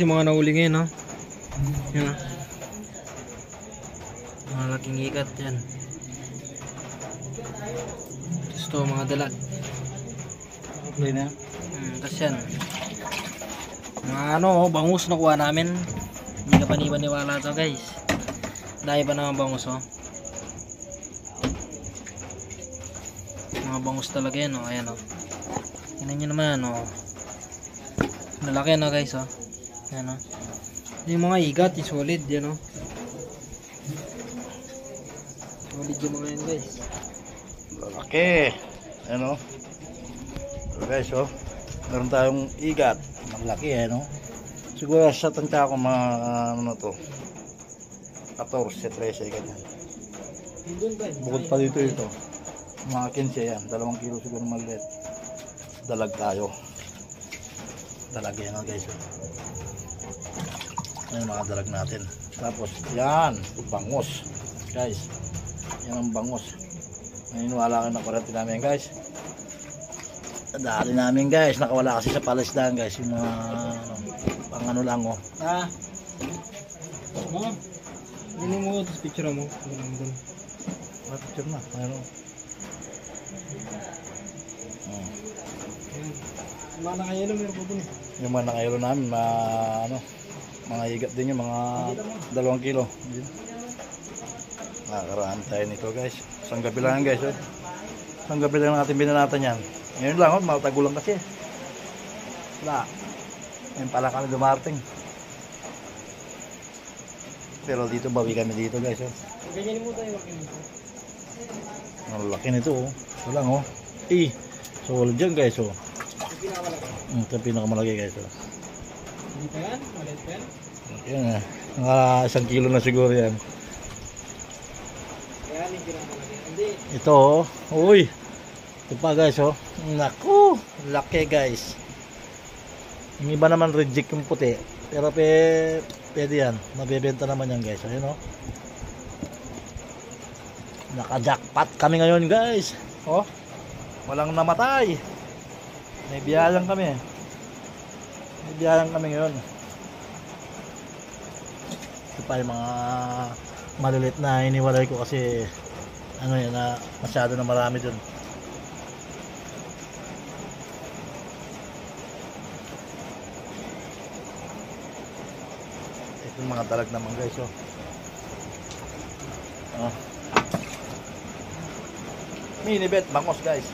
Yung mga nahuli ngayon, no? Yan, no? Malaking ikat yan. Gusto mga dalag. Okay na. Tapos yan. Mga bangus na kuha namin. Hindi ka panipaniwala to, guys. Dahil pa naman bangus, oh. Mga bangus talaga yan, oh. Ayan, oh. Tingnan nyo naman, oh. Nalaki, no, guys, oh. Ayan, oh. Yung mga igat, yung solid, yan, oh. Solid yung mga yan, guys. Lalaki. Ano? So guys, oh. Meron tayong igat. Malaki, no? Siguro sa tansya ko mga ano na to. 14, 13, ganyan. Bukod pa dito ito. Mga 15 yan. 2 kilo siguro maliit. Dalag tayo. Dalag yan, guys. Yan mga dalag natin. Tapos, yan. Bangus. Guys. Yan ang bangus. Naniniwala ka na parati namin, guys. Dali namin, guys. Nakawala kasi sa palisdaan, guys. Yung mga pang ano lang, oh. Ah. Oh. Ano mo, tapos picture mo. Picture na. Ano? Oh. Yung mga nakayelo, meron po dun. Yung mga nakayelo namin, mga igat din yung mga 2 kilo. Nakakaraan tayo nito, guys. Isang gabi lang, guys. Oh. Isang gabi lang natin binanatan yan. Ngayon lang, oh, matagulang kasi. Wala. Ngayon pala kami dumarating. Pero dito, bawi kami dito, guys. Oh. Ganyan mo tayo, laki nito. Ang laki nito, oh. Ito lang, oh. Solid dyan, guys, oh. Ito pinakamalaki, guys, oh. Hindi pa yan? Malit pa yan? Yan, eh. Mga 1 kilo na siguro yan. Yan, yung pinakamalaki. Hindi. Ito, oh. Uy. Ito pa, guys, oh. Naku. Laki, guys. Yung iba naman reject yung puti. Pero pwede yan. Mabibenta naman yan, guys. Ayun, oh. Naka-jackpot kami ngayon, guys. Oh. Walang namatay. May biyayang kami. May biyayang kami ngayon. Ito pa yung mga malilit na iniwalay ko kasi ano yan na masyado na marami dun. Ito yung mga dalag naman, guys, oh. Mini bet, bangos, guys.